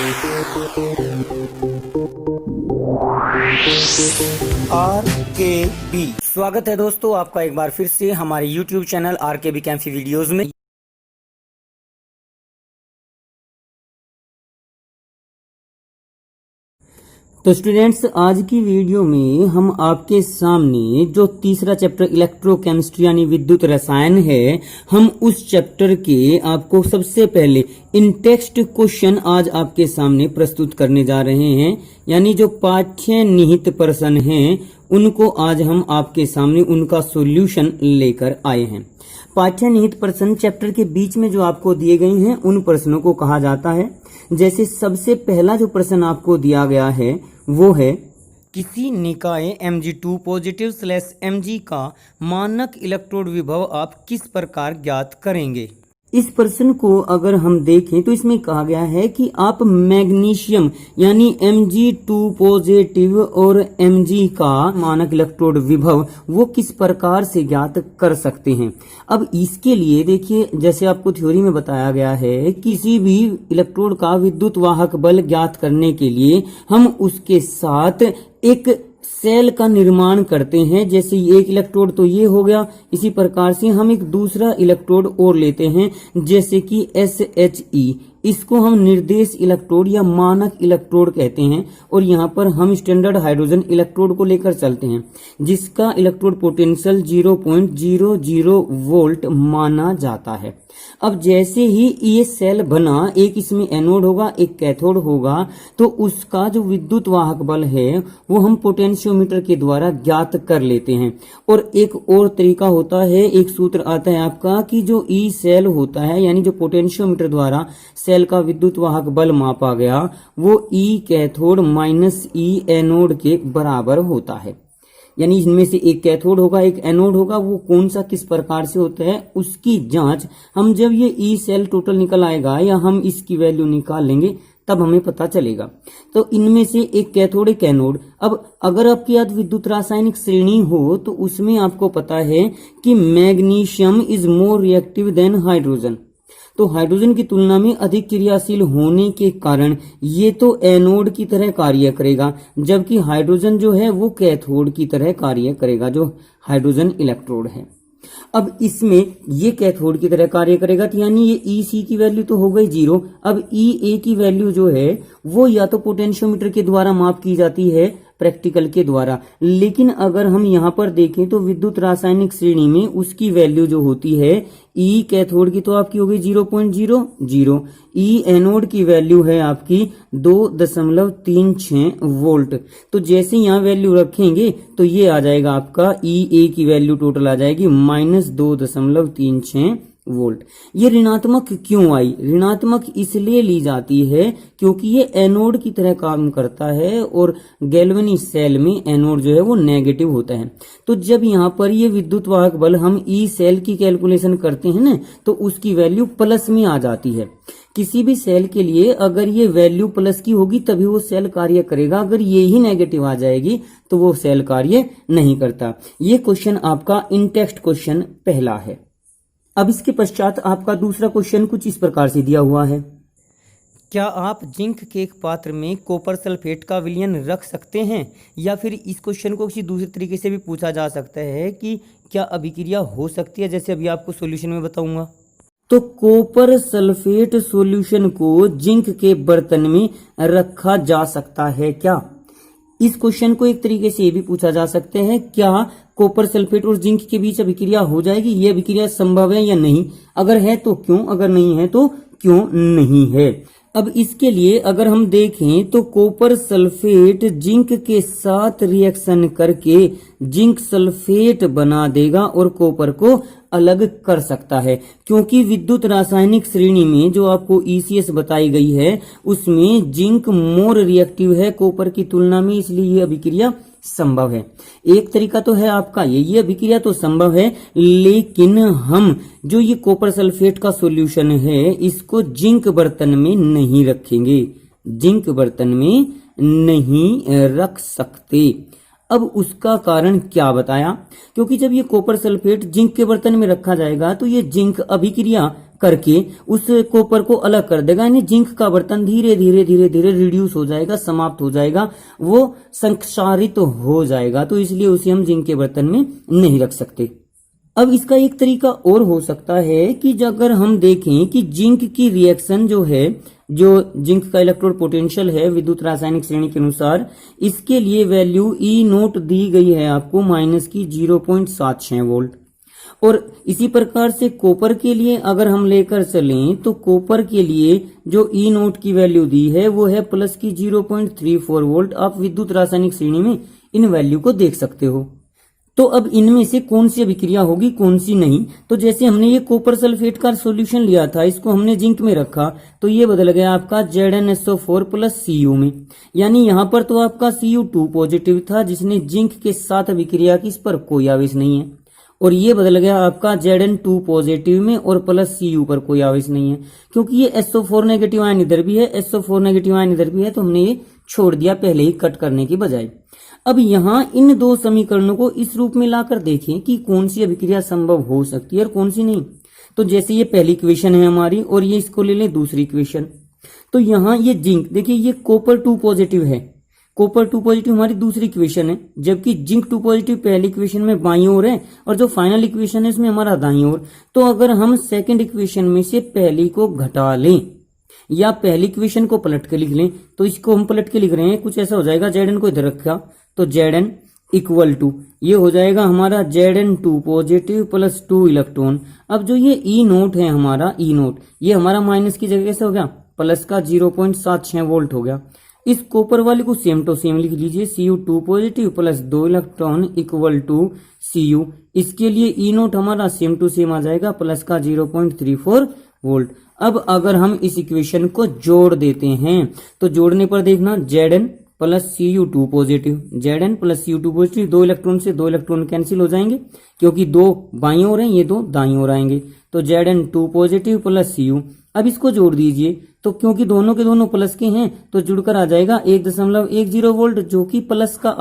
RKB स्वागत है दोस्तों आपका एक बार फिर से हमारे YouTube चैनल RKB कैंफी वीडियोस में। तो स्टूडेंट्स, आज की वीडियो में हम आपके सामने जो तीसरा चैप्टर इलेक्ट्रोकेमिस्ट्री यानी विद्युत रसायन है, हम उस चैप्टर के आपको सबसे पहले इन टेक्स्ट क्वेश्चन आज आपके सामने प्रस्तुत करने जा रहे हैं। यानी जो पाठ्य निहित प्रश्न हैं उनको आज हम आपके सामने उनका सॉल्यूशन लेकर आए हैं। पाठ्य निहित प्रश्न चैप्टर के बीच में जो आपको दिए गए हैं उन प्रश्नों को कहा जाता है। जैसे सबसे पहला जो प्रश्न आपको दिया गया है वो है, किसी निकाय Mg2 पॉजिटिव / Mg का मानक इलेक्ट्रोड विभव आप किस प्रकार ज्ञात करेंगे। इस प्रश्न को अगर हम देखें तो इसमें कहा गया है कि आप मैग्नीशियम यानी Mg2 पॉजिटिव और Mg का मानक इलेक्ट्रोड विभव वो किस प्रकार से ज्ञात कर सकते हैं। अब इसके लिए देखिए, जैसे आपको थ्योरी में बताया गया है, किसी भी इलेक्ट्रोड का विद्युत वाहक बल ज्ञात करने के लिए हम उसके साथ एक सेल का निर्माण करते हैं। जैसे एक इलेक्ट्रोड तो ये हो गया, इसी प्रकार से हम एक दूसरा इलेक्ट्रोड और लेते हैं जैसे कि SHE। इसको हम निर्देश इलेक्ट्रोड या मानक इलेक्ट्रोड कहते हैं और यहाँ पर हम स्टैंडर्ड हाइड्रोजन इलेक्ट्रोड को लेकर चलते हैं जिसका इलेक्ट्रोड पोटेंशियल 0.00 वोल्ट माना जाता है। अब जैसे ही ये सेल बना, एक इसमें एनोड होगा एक कैथोड होगा, तो उसका जो विद्युत वाहक बल है वो हम पोटेंशियोमीटर के द्वारा ज्ञात कर लेते हैं। और एक और तरीका होता है, एक सूत्र आता है आपका कि जो ई सेल होता है यानी जो पोटेंशियोमीटर द्वारा सेल का विद्युत वाहक बल मापा गया वो ई कैथोड माइनस ई एनोड के बराबर होता है। यानी इनमें से एक कैथोड होगा एक एनोड होगा, वो कौन सा किस प्रकार से होता है उसकी जांच हम जब ये ई सेल टोटल निकल आएगा या हम इसकी वैल्यू निकाल लेंगे तब हमें पता चलेगा। तो इनमें से एक कैथोड एक एनोड। अब अगर आपकी याद विद्युत रासायनिक श्रेणी हो तो उसमें आपको पता है कि magnesium is more reactive than hydrogen. तो हाइड्रोजन की तुलना में अधिक क्रियाशील होने के कारण ये तो एनोड की तरह कार्य करेगा, जबकि हाइड्रोजन जो है वो कैथोड की तरह कार्य करेगा, जो हाइड्रोजन इलेक्ट्रोड है। अब इसमें ये कैथोड की तरह कार्य करेगा, तो यानी ये EC की वैल्यू तो हो गई 0। अब EA की वैल्यू जो है वो या तो पोटेंशियोमीटर के द्वारा माप की जाती है प्रैक्टिकल के द्वारा, लेकिन अगर हम यहाँ पर देखें तो विद्युत रासायनिक श्रेणी में उसकी वैल्यू जो होती है ई कैथोड की तो आपकी हो गई 0.00, ई एनोड की वैल्यू है आपकी 2.36 वोल्ट। तो जैसे यहाँ वैल्यू रखेंगे तो ये आ जाएगा आपका ई की वैल्यू टोटल आ जाएगी -2.36 वोल्ट। ये ऋणात्मक क्यों आई? ऋणात्मक इसलिए ली जाती है क्योंकि ये एनोड की तरह काम करता है और गैल्वेनी सेल में एनोड जो है वो नेगेटिव होता है। तो जब यहाँ पर ये विद्युत वाहक बल हम ई सेल की कैलकुलेशन करते हैं ना तो उसकी वैल्यू प्लस में आ जाती है। किसी भी सेल के लिए अगर ये वैल्यू प्लस की होगी तभी वो सेल कार्य करेगा, अगर ये ही नेगेटिव आ जाएगी तो वो सेल कार्य नहीं करता। ये क्वेश्चन आपका इन टेक्स्ट क्वेश्चन पहला है। अब इसके पश्चात आपका दूसरा क्वेश्चन कुछ इस प्रकार से दिया हुआ है, क्या आप जिंक के एक पात्र में कॉपर सल्फेट का विलयन रख सकते हैं? या फिर इस क्वेश्चन को किसी दूसरे तरीके से भी पूछा जा सकता है कि क्या अभिक्रिया हो सकती है, जैसे अभी आपको सॉल्यूशन में बताऊंगा। तो कॉपर सल्फेट सॉल्यूशन को जिंक के बर्तन में रखा जा सकता है क्या? इस क्वेश्चन को एक तरीके से ये भी पूछा जा सकता है, क्या कॉपर सल्फेट और जिंक के बीच अभिक्रिया हो जाएगी? ये अभिक्रिया संभव है या नहीं? अगर है तो क्यों, अगर नहीं है तो क्यों नहीं है? अब इसके लिए अगर हम देखें तो कॉपर सल्फेट जिंक के साथ रिएक्शन करके जिंक सल्फेट बना देगा और कॉपर को अलग कर सकता है, क्योंकि विद्युत रासायनिक श्रेणी में जो आपको ECS बताई गई है उसमें जिंक मोर रिएक्टिव है कॉपर की तुलना में, इसलिए ये अभिक्रिया संभव है। एक तरीका तो है आपका ये अभिक्रिया तो संभव है, लेकिन हम जो ये कॉपर सल्फेट का सॉल्यूशन है इसको जिंक बर्तन में नहीं रखेंगे, जिंक बर्तन में नहीं रख सकते। अब उसका कारण क्या बताया, क्योंकि जब ये कॉपर सल्फेट जिंक के बर्तन में रखा जाएगा तो ये जिंक अभिक्रिया करके उस कॉपर को अलग कर देगा, यानी जिंक का बर्तन धीरे धीरे धीरे धीरे रिड्यूस हो जाएगा, समाप्त हो जाएगा, वो संक्षारित हो जाएगा। तो इसलिए उसे हम जिंक के बर्तन में नहीं रख सकते। अब इसका एक तरीका और हो सकता है कि अगर हम देखें कि जिंक की रिएक्शन जो है, जो जिंक का इलेक्ट्रोड पोटेंशियल है विद्युत रासायनिक श्रेणी के अनुसार, इसके लिए वैल्यू ई नोट दी गई है आपको माइनस की 0.76 वोल्ट। और इसी प्रकार से कॉपर के लिए अगर हम लेकर चलें तो कॉपर के लिए जो ई नोट की वैल्यू दी है वो है प्लस की 0.34 वोल्ट। आप विद्युत रासायनिक श्रेणी में इन वैल्यू को देख सकते हो। तो अब इनमें से कौन सी अभिक्रिया होगी, कौन सी नहीं। तो जैसे हमने ये कॉपर सल्फेट का सॉल्यूशन लिया था, इसको हमने जिंक में रखा तो ये बदल गया आपका ZnSO4 प्लस Cu में, यानी यहां पर तो आपका Cu2 पॉजिटिव था जिसने जिंक के साथ अभिक्रिया की, इस पर कोई आवेश नहीं है। और ये बदल गया आपका Zn2 पॉजिटिव में और प्लस Cu पर कोई आवेश नहीं है, क्योंकि ये SO4 नेगेटिव आयन इधर भी है, SO4 नेगेटिव आयन इधर भी है, तो हमने ये छोड़ दिया पहले ही कट करने की बजाय। अब यहां इन दो समीकरणों को इस रूप में लाकर देखें कि कौन सी अभिक्रिया संभव हो सकती है और कौन सी नहीं। तो जैसे ये पहली इक्वेशन है हमारी और ये इसको ले लें दूसरी इक्वेशन, तो यहां ये जिंक, देखिए ये कॉपर 2 पॉजिटिव है, कॉपर 2 पॉजिटिव हमारी दूसरी इक्वेशन है, जबकि जिंक 2 पॉजिटिव पहली इक्वेशन में बाईं ओर है और जो फाइनल इक्वेशन है इसमें हमारा दाईं ओर। तो अगर हम सेकेंड इक्वेशन में से पहली को घटा लें या पहली इक्वेशन को पलट के लिख लें, तो इसको हम पलट के लिख रहे हैं, कुछ ऐसा हो जाएगा, Zn को इधर रखा तो Zn इक्वल टू ये हो जाएगा हमारा Zn2 पॉजिटिव प्लस 2 इलेक्ट्रॉन। अब जो ये ई नोट है हमारा, ई नोट ये हमारा माइनस की जगह से हो गया प्लस का 0.76 वोल्ट हो गया। इस कॉपर वाले को सेम टू सेम लिख लीजिए, Cu2 positive plus 2 electron equal to Cu। इसके लिए ई नोट हमारा सेम टू सेम आ जाएगा प्लस का 0.34 वोल्ट। अब अगर हम इस इक्वेशन को जोड़ देते हैं तो जोड़ने पर देखना Zn plus Cu2 positive, Zn plus Cu2 positive, 2 electron से 2 इलेक्ट्रॉन कैंसिल हो जाएंगे क्योंकि 2 बाईं ओर हैं, ये 2 दाईं ओर आएंगे, तो Zn2 पॉजिटिव प्लस Cu। अब इसको जोड़ दीजिए तो क्योंकि दोनों के दोनों प्लस के हैं तो जुड़कर आ जाएगा 1.10 वोल्ट, जो कि प्लस का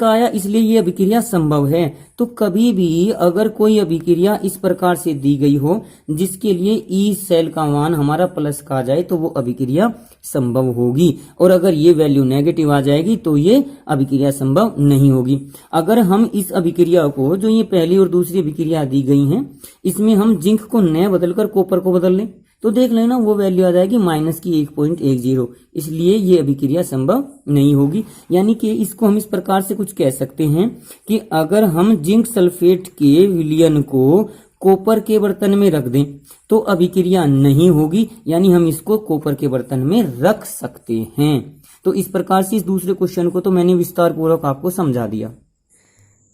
आया, इसलिए ये अभिक्रिया संभव है। तो कभी भी अगर कोई अभिक्रिया इस प्रकार से दी गई हो जिसके लिए ई सेल का मान हमारा प्लस का आ जाए तो वो अभिक्रिया संभव होगी, और अगर ये वैल्यू नेगेटिव आ जाएगी तो ये अभिक्रिया संभव नहीं होगी। अगर हम इस अभिक्रिया को, जो ये पहली और दूसरी अभिक्रिया दी गई हैं, इसमें हम जिंक को न बदलकर कॉपर को बदल लें तो देख लेना वो वैल्यू आ जाएगी माइनस की 1.10, इसलिए ये अभिक्रिया संभव नहीं होगी। यानी कि इसको हम इस प्रकार से कुछ कह सकते हैं कि अगर हम जिंक सल्फेट के विलयन को कॉपर के बर्तन में रख दें तो अभिक्रिया नहीं होगी, यानी हम इसको कॉपर के बर्तन में रख सकते हैं। तो इस प्रकार से इस दूसरे क्वेश्चन को तो मैंने विस्तार पूर्वक आपको समझा दिया।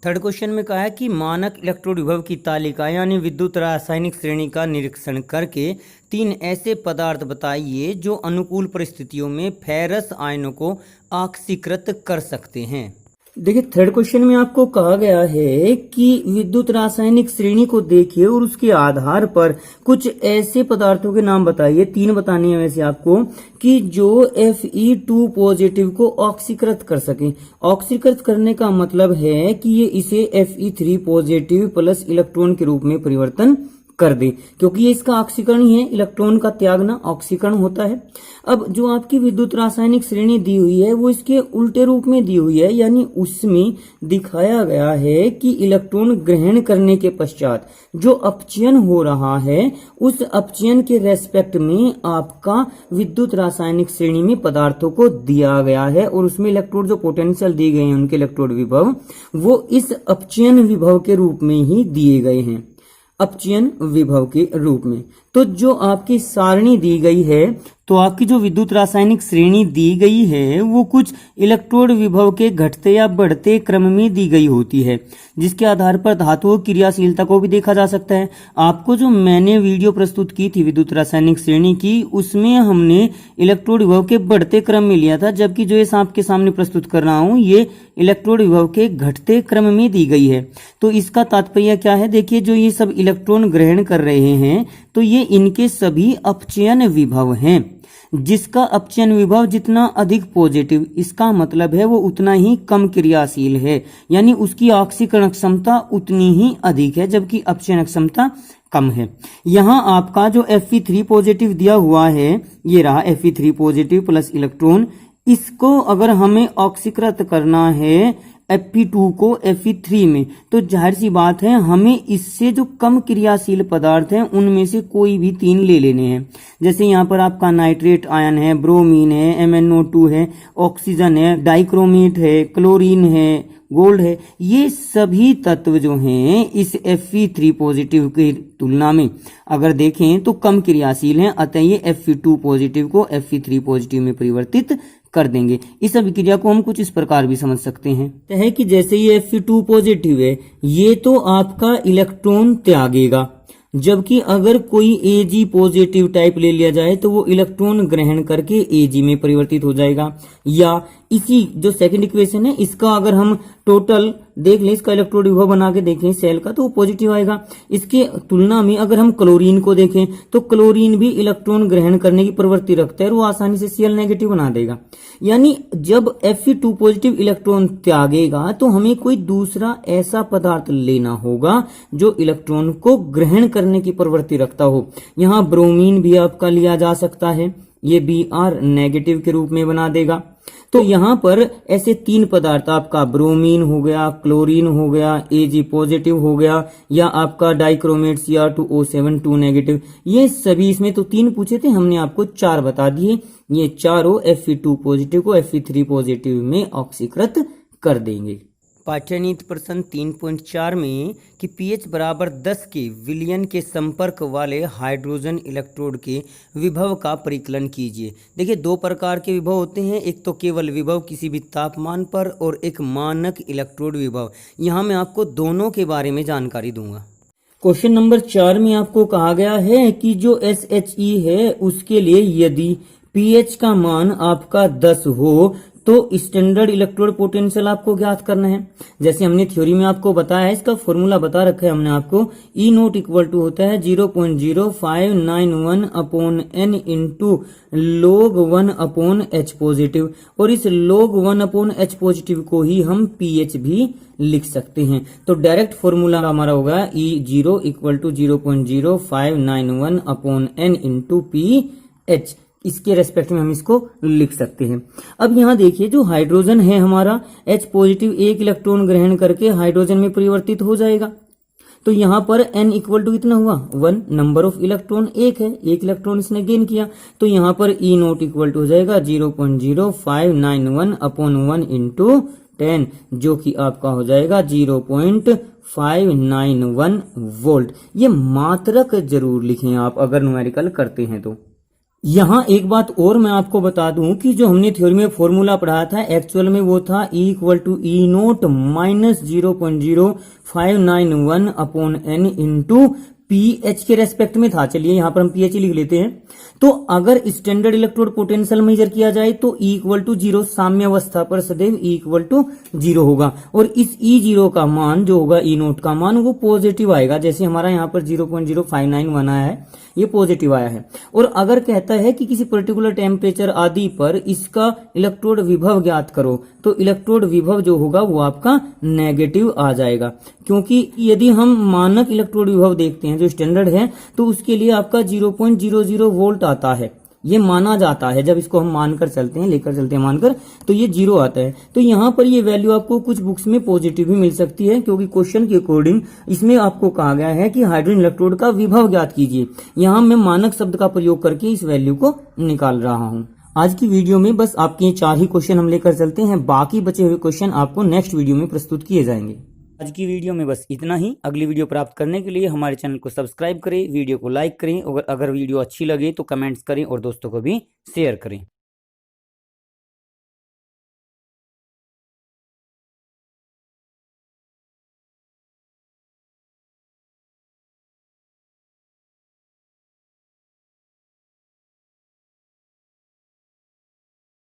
थर्ड क्वेश्चन में कहा है कि मानक इलेक्ट्रोड विभव की तालिका यानी विद्युत रासायनिक श्रेणी का निरीक्षण करके 3 ऐसे पदार्थ बताइए जो अनुकूल परिस्थितियों में फेरस आयनों को ऑक्सीकृत कर सकते हैं। देखिए थर्ड क्वेश्चन में आपको कहा गया है कि विद्युत रासायनिक श्रेणी को देखिए और उसके आधार पर कुछ ऐसे पदार्थों के नाम बताइए, 3 बताने हैं वैसे आपको, कि जो Fe2 पॉजिटिव को ऑक्सीकृत कर सके। ऑक्सीकृत करने का मतलब है कि ये इसे Fe3 पॉजिटिव प्लस इलेक्ट्रॉन के रूप में परिवर्तन कर दे, क्योंकि ये इसका ऑक्सीकरण ही है, इलेक्ट्रॉन का त्यागना ऑक्सीकरण होता है। अब जो आपकी विद्युत रासायनिक श्रेणी दी हुई है वो इसके उल्टे रूप में दी हुई है, यानी उसमें दिखाया गया है कि इलेक्ट्रॉन ग्रहण करने के पश्चात जो अपचयन हो रहा है उस अपचयन के रेस्पेक्ट में आपका विद्युत रासायनिक श्रेणी में पदार्थों को दिया गया है, और उसमें इलेक्ट्रोड जो पोटेंशियल दिए गए हैं उनके इलेक्ट्रोड विभव वो इस अपचयन विभव के रूप में ही दिए गए हैं, अपचयन विभव के रूप में। तो जो आपकी सारणी दी गई है, तो आपकी जो विद्युत रासायनिक श्रेणी दी गई है वो कुछ इलेक्ट्रोड विभव के घटते या बढ़ते क्रम में दी गई होती है, जिसके आधार पर धातुओं की क्रियाशीलता को भी देखा जा सकता है। आपको जो मैंने वीडियो प्रस्तुत की थी विद्युत रासायनिक श्रेणी की, उसमें हमने इलेक्ट्रोड विभव के बढ़ते क्रम में लिया था, जबकि जो ये आपके सामने प्रस्तुत कर रहा हूं ये इलेक्ट्रोड विभव के घटते क्रम में दी गई है। तो इसका तात्पर्य क्या है, देखिए जो ये सब इलेक्ट्रॉन ग्रहण कर रहे हैं तो ये इनके सभी अपचयन विभव हैं। जिसका अपचयन विभव जितना अधिक पॉजिटिव, इसका मतलब है वो उतना ही कम क्रियाशील है, यानी उसकी ऑक्सीकरण क्षमता उतनी ही अधिक है, जबकि अपचयन क्षमता कम है। यहाँ आपका जो Fe3 पॉजिटिव दिया हुआ है, ये रहा Fe3 पॉजिटिव प्लस इलेक्ट्रॉन, इसको अगर हमें ऑक्सीकृत करना है Fe2 को Fe3 में, तो जाहिर सी बात है हमें इससे जो कम क्रियाशील पदार्थ हैं उनमें से कोई भी 3 ले लेने हैं। जैसे यहाँ पर आपका नाइट्रेट आयन है, ब्रोमीन है, MnO2 है, ऑक्सीजन है, डाइक्रोमेट है, क्लोरीन है, गोल्ड है। ये सभी तत्व जो हैं इस Fe3 पॉजिटिव की तुलना में अगर देखें तो कम क्रियाशील हैं, अतः ये Fe2 पॉजिटिव को Fe3 पॉजिटिव में परिवर्तित कर देंगे। इस अभिक्रिया को हम कुछ इस प्रकार भी समझ सकते हैं है कि जैसे ये Fe2 पॉजिटिव है, ये तो आपका इलेक्ट्रॉन त्यागेगा, जबकि अगर कोई Ag पॉजिटिव टाइप ले लिया जाए तो वो इलेक्ट्रॉन ग्रहण करके Ag में परिवर्तित हो जाएगा। या इसी जो सेकंड इक्वेशन है इसका अगर हम टोटल देख लें, इसका इलेक्ट्रोड विभव बना के देखें सेल का, तो वो पॉजिटिव आएगा। इसके तुलना में अगर हम क्लोरीन को देखें तो क्लोरीन भी इलेक्ट्रॉन ग्रहण करने की प्रवृत्ति रखता है और वो आसानी से Cl नेगेटिव बना देगा। यानी जब Fe2 पॉजिटिव इलेक्ट्रॉन त्यागेगा तो हमें कोई दूसरा ऐसा पदार्थ लेना होगा जो इलेक्ट्रॉन को ग्रहण करने की प्रवृत्ति रखता हो। यहाँ ब्रोमीन भी आपका लिया जा सकता है, ये Br नेगेटिव के रूप में बना देगा। तो यहाँ पर ऐसे 3 पदार्थ आपका ब्रोमीन हो गया, क्लोरीन हो गया, Ag पॉजिटिव हो गया, या आपका डाइक्रोमेट Cr2O7 2 नेगेटिव, ये सभी इसमें तो 3 पूछे थे, हमने आपको 4 बता दिए। ये चारों Fe2 पॉजिटिव को Fe3 पॉजिटिव में ऑक्सीकृत कर देंगे। पाठ्यनीति प्रश्न 3.4 में कि pH बराबर 10 के विलयन के संपर्क वाले हाइड्रोजन इलेक्ट्रोड के विभव का परिकलन कीजिए। देखिए 2 प्रकार के विभव होते हैं, एक तो केवल विभव किसी भी तापमान पर और एक मानक इलेक्ट्रोड विभव। यहाँ मैं आपको दोनों के बारे में जानकारी दूंगा। क्वेश्चन नंबर 4 में आपको कहा गया है कि जो SHE है उसके लिए यदि pH का मान आपका 10 हो तो स्टैंडर्ड इलेक्ट्रोड पोटेंशियल आपको ज्ञात करना है। जैसे हमने थ्योरी में आपको बताया है, इसका फॉर्मूला बता रखा है हमने आपको, E नोट इक्वल टू होता है 0.0591 upon n into log 1 upon H positive, और इस log 1 अपॉन H पॉजिटिव को ही हम pH भी लिख सकते हैं। तो डायरेक्ट फॉर्मूला हमारा होगा E0 equal to 0.0591 upon n into pH। इसके रेस्पेक्ट में हम इसको लिख सकते हैं। अब यहाँ देखिए जो हाइड्रोजन है हमारा H पॉजिटिव 1 इलेक्ट्रॉन ग्रहण करके हाइड्रोजन में परिवर्तित हो जाएगा। तो यहाँ पर n इक्वल टू कितना हुआ 1, नंबर ऑफ इलेक्ट्रॉन 1 है, 1 इलेक्ट्रॉन इसने गेन किया। तो यहाँ पर E नोट इक्वल टू हो जाएगा 0.0591 अपॉन 1 इंटू 10, जो कि आपका हो जाएगा 0.591 वोल्ट। ये मात्रक जरूर लिखें आप अगर न्यूमेरिकल करते हैं तो। यहाँ एक बात और मैं आपको बता दूं कि जो हमने थ्योरी में फॉर्मूला पढ़ा था एक्चुअल में वो था E equal to E naught minus 0.0591 upon n into pH के रेस्पेक्ट में था। चलिए यहाँ पर हम pH लिख लेते हैं। तो अगर स्टैंडर्ड इलेक्ट्रोड पोटेंशियल मेजर किया जाए तो E इक्वल टू 0 साम्य अवस्था पर सदैव E इक्वल टू 0 होगा, और इस E0 का मान जो होगा E नोट का मान वो पॉजिटिव आएगा। जैसे हमारा यहाँ पर 0.0591 आया है, ये पॉजिटिव आया है। और अगर कहता है कि किसी पर्टिकुलर टेम्परेचर आदि पर इसका इलेक्ट्रोड विभव ज्ञात करो, तो इलेक्ट्रोड विभव जो होगा वो आपका नेगेटिव आ जाएगा, क्योंकि यदि हम मानक इलेक्ट्रोड विभव देखते हैं जो स्टैंडर्ड है तो उसके लिए आपका 0.00 वोल्ट आता है। ये माना जाता है, जब इसको हम मानकर चलते हैं, लेकर चलते हैं मानकर, तो ये 0 आता है। तो यहाँ पर ये वैल्यू आपको कुछ बुक्स में पॉजिटिव भी मिल सकती है, क्योंकि क्वेश्चन के अकॉर्डिंग इसमें आपको कहा गया है कि हाइड्रोजन इलेक्ट्रोड का विभव ज्ञात कीजिए। यहाँ मैं मानक शब्द का प्रयोग करके इस वैल्यू को निकाल रहा हूँ। आज की वीडियो में बस आपके 4 ही क्वेश्चन हम लेकर चलते हैं, बाकी बचे हुए क्वेश्चन आपको नेक्स्ट वीडियो में प्रस्तुत किए जाएंगे। आज की वीडियो में बस इतना ही। अगली वीडियो प्राप्त करने के लिए हमारे चैनल को सब्सक्राइब करें, वीडियो को लाइक करें, और अगर वीडियो अच्छी लगे तो कमेंट्स करें और दोस्तों को भी शेयर करें।